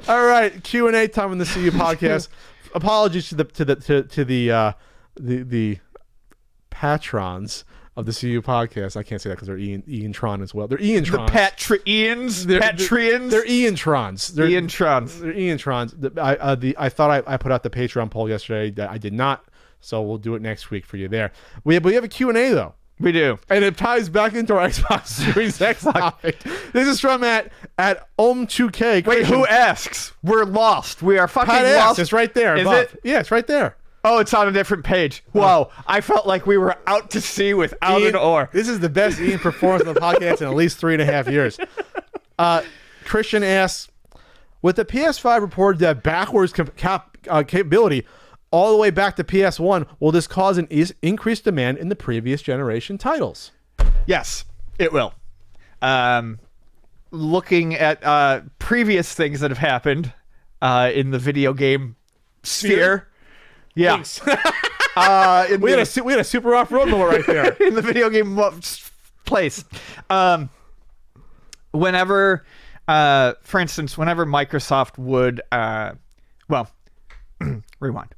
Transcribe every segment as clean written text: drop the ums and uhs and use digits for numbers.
All right, Q&A time on the CU podcast. Apologies to the patrons of the CU podcast. I can't say that because they're Ian-tron as well. They're Ian-trons. The Patrians. Patrians. They're Ian-trons. They're Ian-trons. They're Ian-trons. I thought I put out the Patreon poll yesterday. I did not, so we'll do it next week for you there. We have a Q&A though. We do. And it ties back into our Xbox Series X topic. This is from at Om2K. Wait, who asks? We're lost. We are fucking Pat lost. It's right there. Is above. it? Yeah, it's right there. Oh, it's on a different page. Whoa. I felt like we were out to sea without Ian, an oar. This is the best Ian performance on the podcast in at least 3.5 years. Christian asks, with the PS5 reported to have backwards capability all the way back to PS1, will this cause an increased demand in the previous generation titles? Yes, it will. Looking at previous things that have happened in the video game sphere. Yeah. We had a super off-road moment right there. In the video game place. Whenever, for instance, whenever Microsoft would, rewind.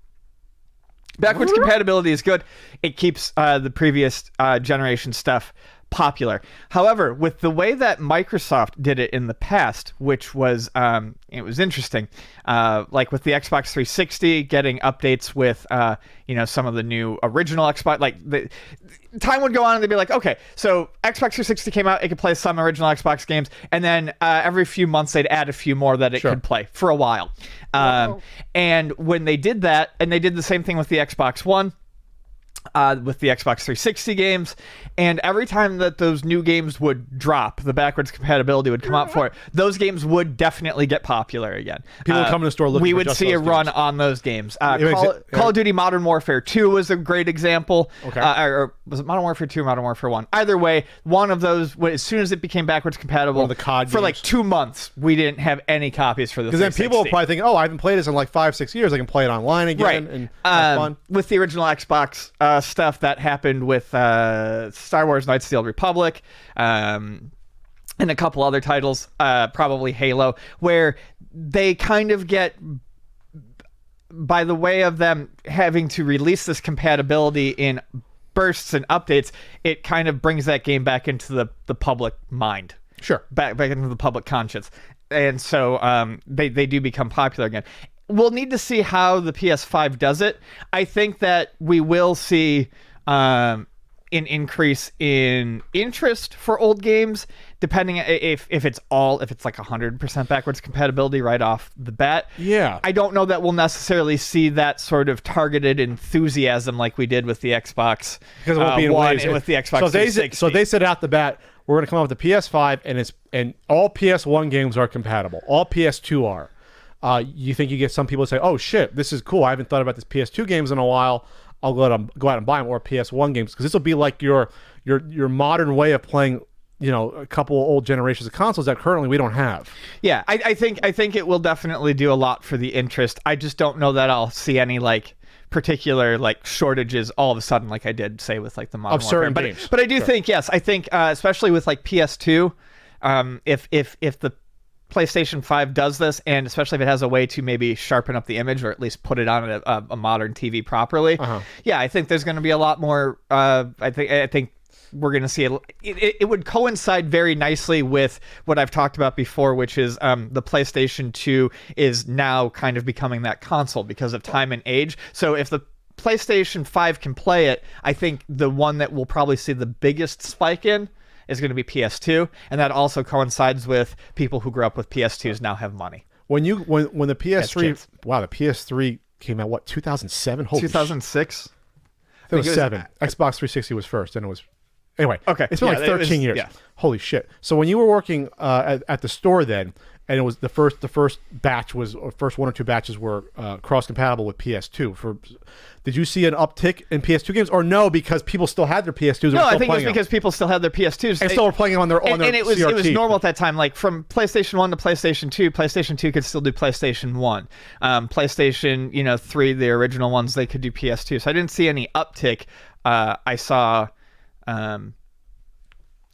Backwards compatibility is good. It keeps the previous generation stuff popular. However, with the way that Microsoft did it in the past, which was it was interesting, like with the Xbox 360 getting updates with some of the new original Xbox, like the time would go on and they'd be like, okay, so Xbox 360 came out, it could play some original Xbox games, and then every few months they'd add a few more that it could play for a while. And when they did that, and they did the same thing with the Xbox One, with the Xbox 360 games, and every time that those new games would drop, the backwards compatibility would come out for it. Those games would definitely get popular again. People would come in the store looking we for would just see a those run games. on those games. Call of Duty Modern Warfare 2 was a great example. Okay. Or was it Modern Warfare 2 or Modern Warfare 1? Either way, one of those, as soon as it became backwards compatible, the COD for like games. 2 months, we didn't have any copies for the 360. Because then people will probably think, oh, I haven't played this in like 5-6 years. I can play it online again. Right. And have fun. With the original Xbox stuff that happened with Star Wars Knights of the Old Republic, and a couple other titles, probably Halo, where they kind of get, by the way of them having to release this compatibility in bursts and updates, it kind of brings that game back into the public mind. Sure. Back into the public conscience. And so they do become popular again. We'll need to see how the PS5 does it. I think that we will see an increase in interest for old games, depending if it's like 100% backwards compatibility right off the bat. Yeah. I don't know that we'll necessarily see that sort of targeted enthusiasm like we did with the Xbox Because it won't be in One waves. and with the Xbox 360. So they said out the bat, we're going to come up with the PS5, and all PS1 games are compatible. All PS2 are. You think you get some people say, oh shit, this is cool. I haven't thought about this PS2 games in a while. I'll go out and buy them, or PS1 games, because this will be like your modern way of playing, a couple old generations of consoles that currently we don't have. Yeah, I think it will definitely do a lot for the interest. I just don't know that I'll see any like particular like shortages all of a sudden, like I did say with like the Modern Warfare. Certain games. But I do think, yes, I think especially with like PS2, if the PlayStation 5 does this, and especially if it has a way to maybe sharpen up the image or at least put it on a modern TV properly, yeah, I think there's going to be a lot more. I think we're going to see it would coincide very nicely with what I've talked about before, which is the PlayStation 2 is now kind of becoming that console because of time and age. So if the PlayStation 5 can play it, I think the one that we'll probably see the biggest spike in is going to be PS2, and that also coincides with people who grew up with PS2s now have money. When the PS3, the PS3 came out, 2007? 2006? It was 7. Xbox 360 was first, and it was... Anyway, okay. It's been like 13 years. Yeah. Holy shit. So when you were working at the store then, and it was the first batch was, or first one or two batches were cross-compatible with PS2. Did you see an uptick in PS2 games, or no, because people still had their PS2s? No, I think it was because people still had their PS2s. And still were playing them on their and it was CRT. Normal at that time. Like from PlayStation 1 to PlayStation 2, PlayStation 2 could still do PlayStation 1. PlayStation 3, the original ones, they could do PS2. So I didn't see any uptick. I saw...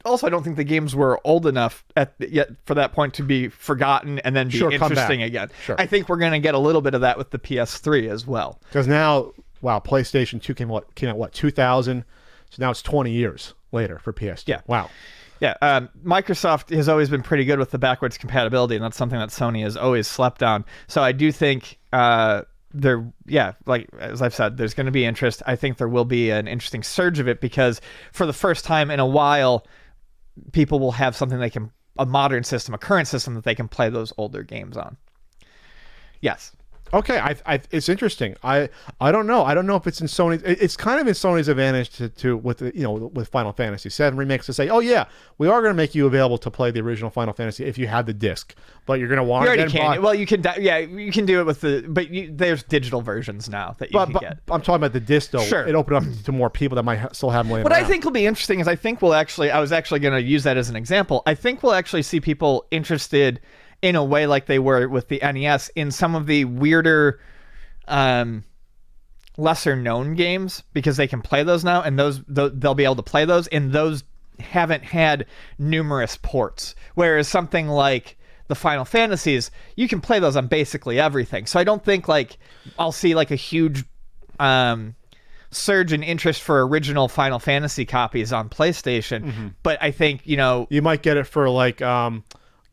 Also, I don't think the games were old enough yet for that point to be forgotten and then be Sure, come interesting back. again. Sure. I think we're going to get a little bit of that with the PS3 as well. Because now, wow, PlayStation 2 came out what 2000, so now it's 20 years later for PS2. Yeah. Wow. Yeah, Microsoft has always been pretty good with the backwards compatibility, and that's something that Sony has always slept on. So I do think like as I've said, there's going to be interest. I think there will be an interesting surge of it because for the first time in a while, people will have something a modern system, a current system that they can play those older games on. Yes. Okay, it's interesting. I don't know. I don't know if it's in Sony's. It's kind of in Sony's advantage to with with Final Fantasy VII remakes to say, oh yeah, we are going to make you available to play the original Final Fantasy if you had the disc, but you're going to want. You already can. Well, you can. Yeah, you can do it with there's digital versions now that you can get. I'm talking about the disc though. Sure. It opened up to more people that might still have them laying What around. I think will be interesting is I was actually going to use that as an example. I think we'll actually see people interested in a way like they were with the NES in some of the weirder, lesser known games because they can play those now, and they'll be able to play those, and those haven't had numerous ports. Whereas something like the Final Fantasies, you can play those on basically everything. So I don't think like I'll see like a huge surge in interest for original Final Fantasy copies on PlayStation, but I think you might get it for like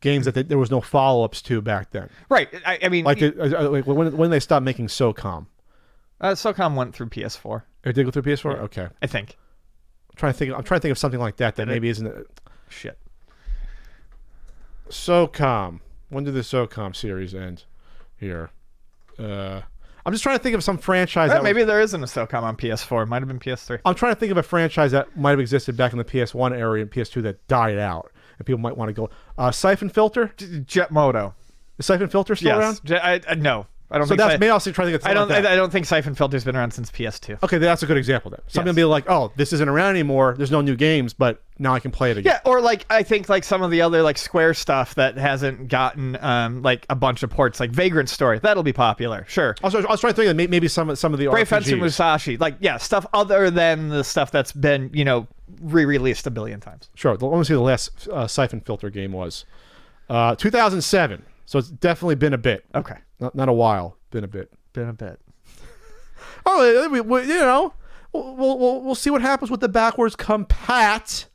games that there was no follow-ups to back then. Right. I mean, like when they stopped making SOCOM. SOCOM went through PS4. It did go through PS4. Yeah, okay. I think. I'm trying to think of something like that maybe isn't. Shit. SOCOM. When did the SOCOM series end? Here. I'm just trying to think of some franchise. Maybe there isn't a SOCOM on PS4. It might have been PS3. I'm trying to think of a franchise that might have existed back in the PS1 era and PS2 that died out. And people might want to go. Siphon Filter? Jetmoto. Is Siphon Filter still around? No. I don't so think that's maybe also trying to think of something like that. I don't think Siphon Filter's been around since PS2. Okay, that's a good example then. Something to be like, oh, this isn't around anymore. There's no new games, but now I can play it again. Yeah, or like I think like some of the other like Square stuff that hasn't gotten like a bunch of ports, like Vagrant Story. That'll be popular. Sure. I was trying to think of maybe some of the Brave RPGs. Fencer Musashi. Like stuff other than the stuff that's been re-released a billion times. Sure. Let me see the last Siphon Filter game was 2007. So it's definitely been a bit. Okay. Not a while. Been a bit. Oh, we'll see what happens with the backwards compatibility.